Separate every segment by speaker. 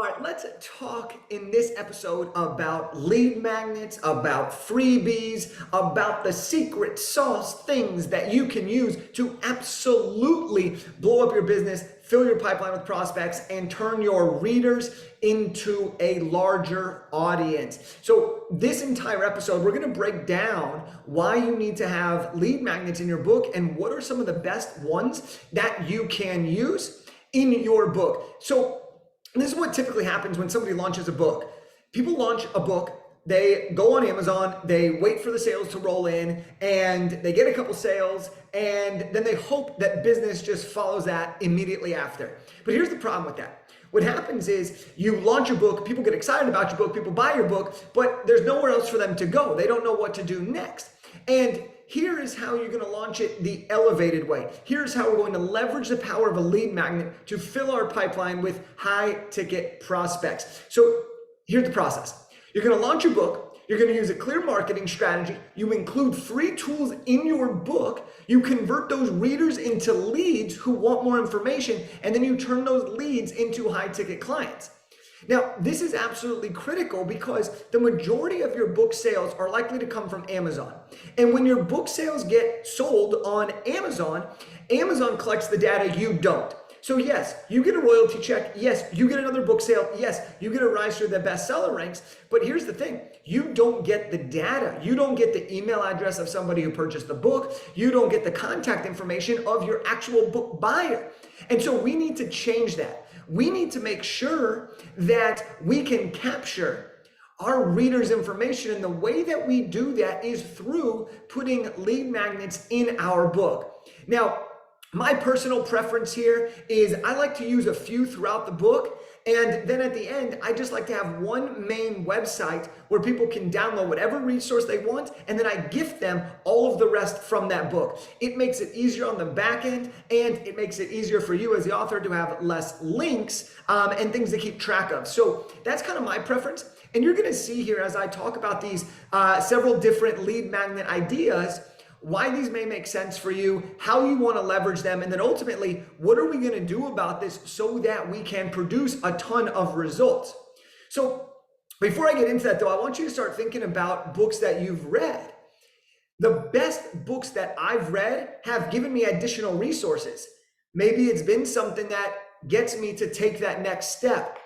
Speaker 1: All right, let's talk in this episode about lead magnets, about freebies, about the secret sauce things that you can use to absolutely blow up your business, fill your pipeline with prospects, and turn your readers into a larger audience. So this entire episode, we're going to break down why you need to have lead magnets in your book and what are some of the best ones that you can use in your book. So this is what typically happens when somebody launches a book. People launch a book, they go on Amazon, they wait for the sales to roll in, and they get a couple sales, and then they hope that business just follows that immediately after. But here's the problem with that. What happens is you launch your book, people get excited about your book, people buy your book, but there's nowhere else for them to go. They don't know what to do next. And here is how you're going to launch it the elevated way. Here's how we're going to leverage the power of a lead magnet to fill our pipeline with high ticket prospects. So here's the process. You're going to launch your book. You're going to use a clear marketing strategy. You include free tools in your book. You convert those readers into leads who want more information, and then you turn those leads into high ticket clients. Now, this is absolutely critical because the majority of your book sales are likely to come from Amazon. And when your book sales get sold on Amazon, Amazon collects the data, you don't. So yes, you get a royalty check. Yes, you get another book sale. Yes, you get a rise through the bestseller ranks. But here's the thing. You don't get the data. You don't get the email address of somebody who purchased the book. You don't get the contact information of your actual book buyer. And so we need to change that. We need to make sure that we can capture our readers' information. And the way that we do that is through putting lead magnets in our book. Now, my personal preference here is I like to use a few throughout the book. And then at the end, I just like to have one main website where people can download whatever resource they want, and then I gift them all of the rest from that book. It makes it easier on the back end, and it makes it easier for you as the author to have less links and things to keep track of. So that's kind of my preference. And you're going to see here as I talk about these several different lead magnet ideas, why these may make sense for you, how you want to leverage them, and then ultimately, what are we going to do about this so that we can produce a ton of results? So before I get into that though, I want you to start thinking about books that you've read. The best books that I've read have given me additional resources. Maybe it's been something that gets me to take that next step.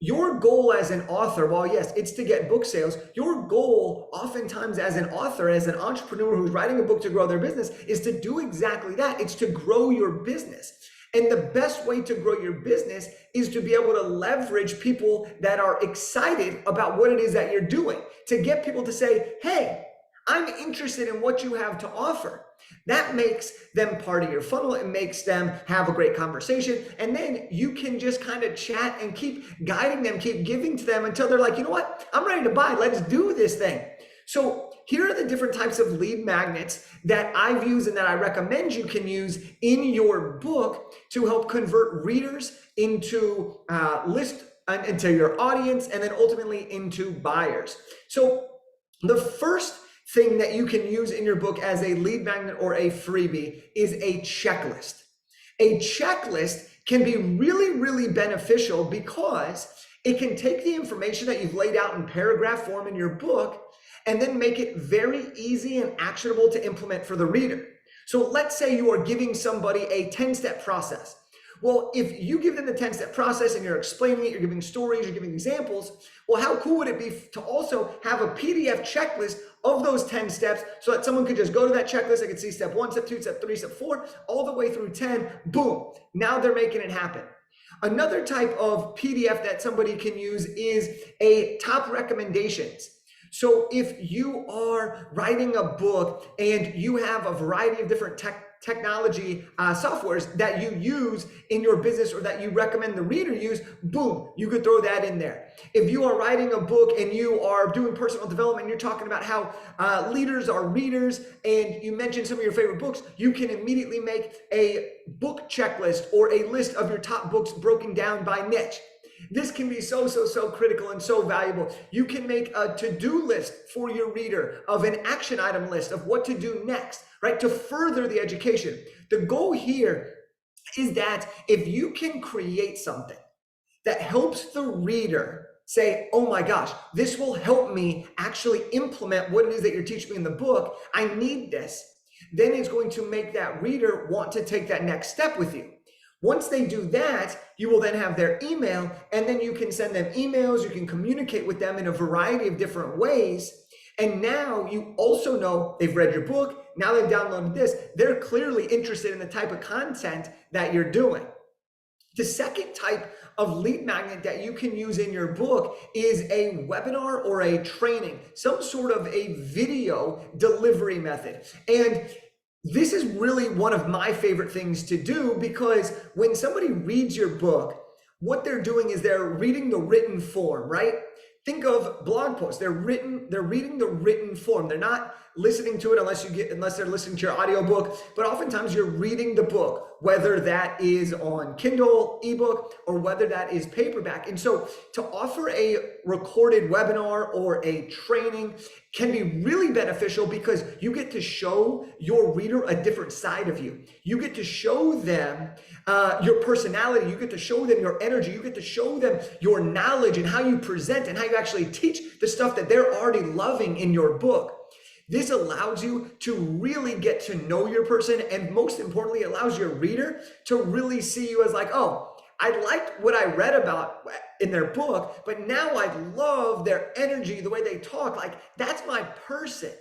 Speaker 1: Your goal as an author, well, yes, it's to get book sales. Your goal oftentimes as an author, as an entrepreneur who's writing a book to grow their business, is to do exactly that. It's to grow your business. And the best way to grow your business is to be able to leverage people that are excited about what it is that you're doing, to get people to say, hey, I'm interested in what you have to offer. That makes them part of your funnel. It makes them have a great conversation. And then you can just kind of chat and keep guiding them, keep giving to them until they're like, you know what? I'm ready to buy. Let's do this thing. So here are the different types of lead magnets that I've used and that I recommend you can use in your book to help convert readers into into your audience, and then ultimately into buyers. So the first thing that you can use in your book as a lead magnet or a freebie is a checklist. A checklist can be really, really beneficial because it can take the information that you've laid out in paragraph form in your book and then make it very easy and actionable to implement for the reader. So let's say you are giving somebody a 10-step process. Well, if you give them the 10-step process and you're explaining it, you're giving stories, you're giving examples, well, how cool would it be to also have a PDF checklist of those 10 steps so that someone could just go to that checklist, they could see step 1, step 2, step 3, step 4, all the way through 10, boom, now they're making it happen. Another type of PDF that somebody can use is a top recommendations. So if you are writing a book and you have a variety of different technology softwares that you use in your business or that you recommend the reader use, boom, you could throw that in there. If you are writing a book and you are doing personal development, you're talking about how leaders are readers, and you mentioned some of your favorite books, you can immediately make a book checklist or a list of your top books broken down by niche. This can be so critical and so valuable. You can make a to-do list for your reader of an action item list of what to do next, right? To further the education. The goal here is that if you can create something that helps the reader say, oh my gosh, this will help me actually implement what it is that you're teaching me in the book. I need this. Then it's going to make that reader want to take that next step with you. Once they do that, you will then have their email, and then you can send them emails, you can communicate with them in a variety of different ways. And now you also know they've read your book, now they've downloaded this, they're clearly interested in the type of content that you're doing. The second type of lead magnet that you can use in your book is a webinar or a training, some sort of a video delivery method. And this is really one of my favorite things to do, because when somebody reads your book, what they're doing is they're reading the written form, right? Think of blog posts. They're reading the written form. They're not listening to it unless they're listening to your audiobook, but oftentimes you're reading the book, whether that is on Kindle, ebook, or whether that is paperback. And so to offer a recorded webinar or a training can be really beneficial, because you get to show your reader a different side of you. You get to show them your personality. You get to show them your energy. You get to show them your knowledge and how you present and how you actually teach the stuff that they're already loving in your book. This allows you to really get to know your person, and most importantly, allows your reader to really see you as like, oh, I liked what I read about in their book, but now I love their energy, the way they talk. Like, that's my person.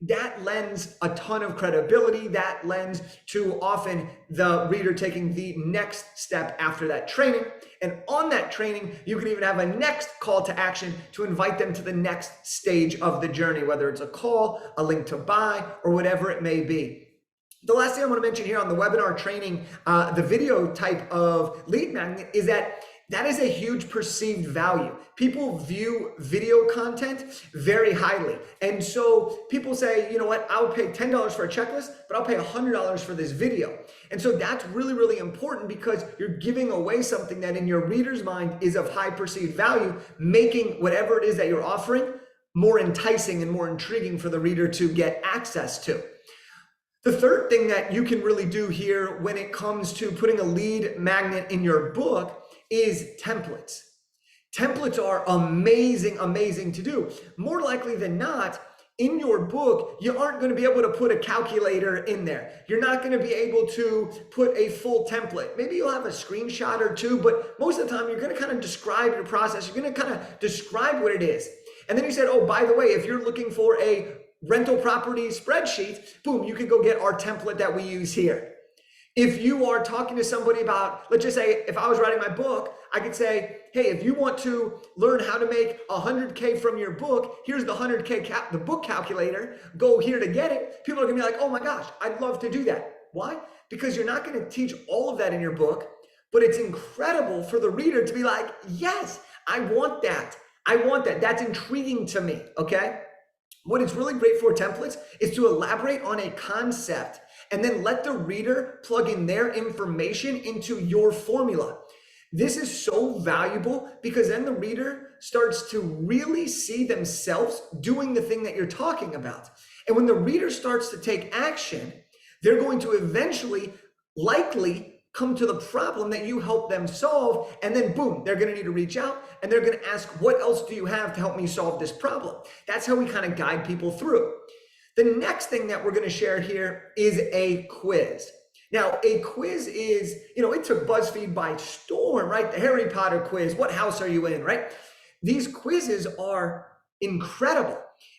Speaker 1: That lends a ton of credibility. That lends to often the reader taking the next step after that training. And on that training, you can even have a next call to action to invite them to the next stage of the journey, whether it's a call, a link to buy, or whatever it may be. The last thing I want to mention here on the webinar training, the video type of lead magnet, is that is a huge perceived value. People view video content very highly. And so people say, you know what, I'll pay $10 for a checklist, but I'll pay $100 for this video. And so that's really, really important, because you're giving away something that in your reader's mind is of high perceived value, making whatever it is that you're offering more enticing and more intriguing for the reader to get access to. The third thing that you can really do here when it comes to putting a lead magnet in your book is templates. Templates are amazing, amazing to do. More likely than not, in your book, you aren't going to be able to put a calculator in there. You're not going to be able to put a full template. Maybe you'll have a screenshot or two, but most of the time you're going to kind of describe your process. You're going to kind of describe what it is. And then you said, oh, by the way, if you're looking for a rental property spreadsheet, boom, you can go get our template that we use here. If you are talking to somebody about, let's just say, if I was writing my book, I could say, hey, if you want to learn how to make 100K from your book, here's the 100K the book calculator. Go here to get it. People are gonna be like, oh my gosh, I'd love to do that. Why? Because you're not gonna teach all of that in your book, but it's incredible for the reader to be like, yes, I want that. I want that. That's intriguing to me, okay? What is really great for templates is to elaborate on a concept and then let the reader plug in their information into your formula. This is so valuable, because then the reader starts to really see themselves doing the thing that you're talking about. And when the reader starts to take action, they're going to eventually likely come to the problem that you help them solve, and then boom, they're going to need to reach out and they're going to ask, what else do you have to help me solve this problem? That's how we kind of guide people through. The next thing that we're going to share here is a quiz. Now, a quiz is, it took BuzzFeed by storm, right? The Harry Potter quiz, what house are you in, right? These quizzes are incredible.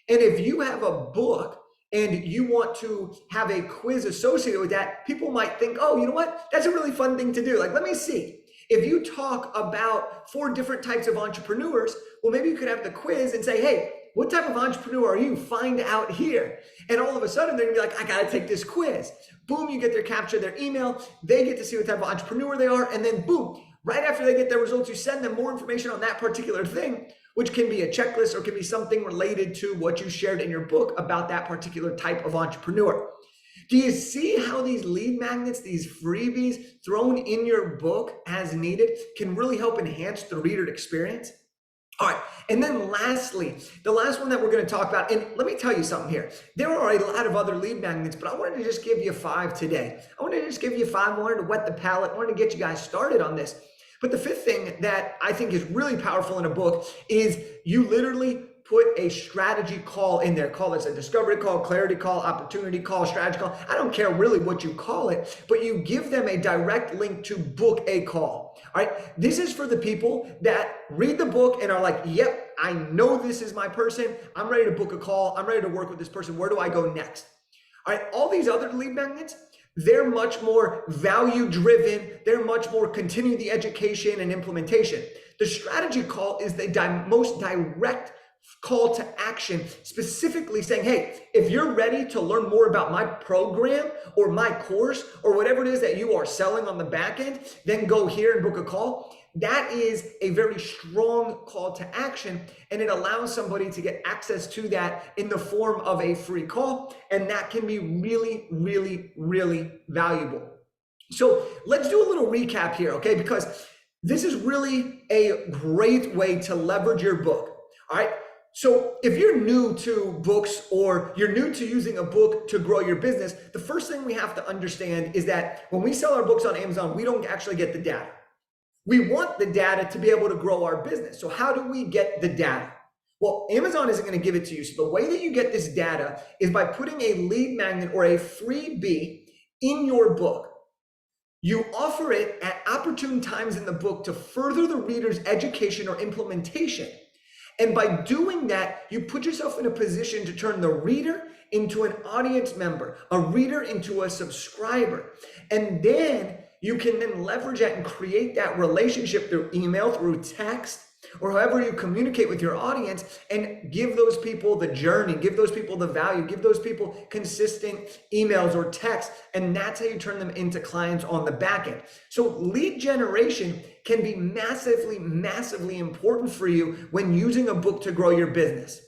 Speaker 1: And if you have a book and you want to have a quiz associated with that, people might think, oh, you know what? That's a really fun thing to do. Like, let me see. If you talk about 4 different types of entrepreneurs, well, maybe you could have the quiz and say, hey, what type of entrepreneur are you? Find out here. And all of a sudden, they're gonna be like, I gotta take this quiz. Boom, you get their capture, their email. They get to see what type of entrepreneur they are. And then boom, right after they get their results, you send them more information on that particular thing, which can be a checklist or can be something related to what you shared in your book about that particular type of entrepreneur. Do you see how these lead magnets, these freebies thrown in your book as needed, can really help enhance the reader experience? All right, and then lastly, the last one that we're going to talk about, and let me tell you something here. There are a lot of other lead magnets, but I wanted to just give you 5 today. I wanted to just give you 5. I wanted to wet the palate. I wanted to get you guys started on this. But the fifth thing that I think is really powerful in a book is you literally put a strategy call in there. Call this a discovery call, clarity call, opportunity call, strategy call. I don't care really what you call it, but you give them a direct link to book a call. All right. This is for the people that read the book and are like, yep, I know this is my person. I'm ready to book a call. I'm ready to work with this person. Where do I go next? All right. All these other lead magnets, they're much more value driven. They're much more continue the education and implementation. The strategy call is the most direct call to action, specifically saying, hey, if you're ready to learn more about my program or my course or whatever it is that you are selling on the back end, then go here and book a call. That is a very strong call to action, and it allows somebody to get access to that in the form of a free call, and that can be really, really, really valuable. So let's do a little recap here, okay? Because this is really a great way to leverage your book, all right? So if you're new to books or you're new to using a book to grow your business, the first thing we have to understand is that when we sell our books on Amazon, we don't actually get the data. We want the data to be able to grow our business. So how do we get the data? Well, Amazon isn't going to give it to you. So the way that you get this data is by putting a lead magnet or a freebie in your book. You offer it at opportune times in the book to further the reader's education or implementation. And by doing that, you put yourself in a position to turn the reader into an audience member, a reader into a subscriber. And then you can then leverage that and create that relationship through email, through text, or however you communicate with your audience, and give those people the journey, give those people the value, give those people consistent emails or texts, and that's how you turn them into clients on the back end. So lead generation can be massively, massively important for you when using a book to grow your business.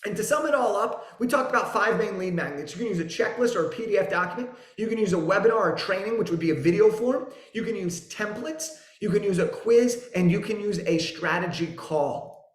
Speaker 1: And to sum it all up, we talked about 5 main lead magnets. You can use a checklist or a PDF document. You can use a webinar or training, which would be a video form. You can use templates. You can use a quiz, and you can use a strategy call.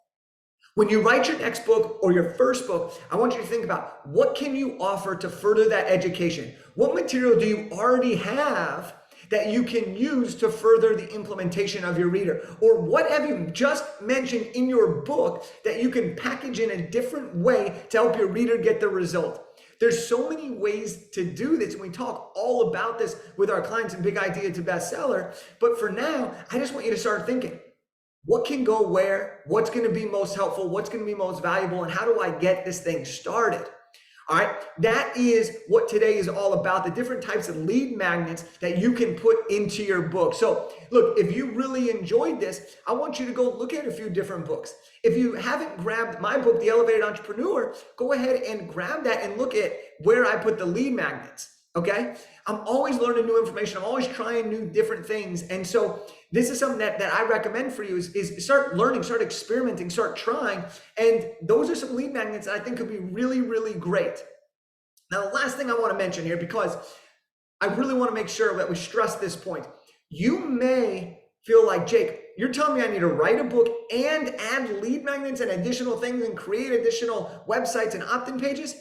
Speaker 1: When you write your next book or your first book, I want you to think about what can you offer to further that education? What material do you already have that you can use to further the implementation of your reader? Or what have you just mentioned in your book that you can package in a different way to help your reader get the result? There's so many ways to do this, and we talk all about this with our clients in Big Idea to Bestseller. But for now, I just want you to start thinking, what can go where? What's going to be most helpful? What's going to be most valuable? And how do I get this thing started? All right, that is what today is all about, the different types of lead magnets that you can put into your book. So look, if you really enjoyed this, I want you to go look at a few different books. If you haven't grabbed my book, The Elevated Entrepreneur, go ahead and grab that and look at where I put the lead magnets. Okay, I'm always learning new information. I'm always trying new different things. And so this is something that I recommend for you is start learning, start experimenting, start trying. And those are some lead magnets that I think could be really, really great. Now, the last thing I want to mention here, because I really want to make sure that we stress this point. You may feel like, Jake, you're telling me I need to write a book and add lead magnets and additional things and create additional websites and opt-in pages?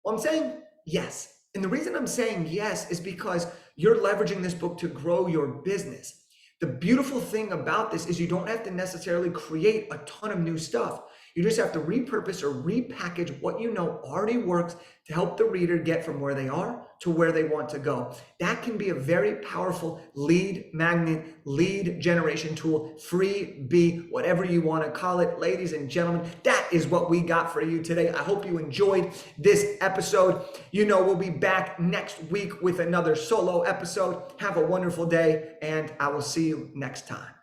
Speaker 1: Well, I'm saying yes. And the reason I'm saying yes is because you're leveraging this book to grow your business. The beautiful thing about this is you don't have to necessarily create a ton of new stuff. You just have to repurpose or repackage what you know already works to help the reader get from where they are to where they want to go. That can be a very powerful lead magnet, lead generation tool, freebie, whatever you want to call it. Ladies and gentlemen, that is what we got for you today. I hope you enjoyed this episode. You know, we'll be back next week with another solo episode. Have a wonderful day, and I will see you next time.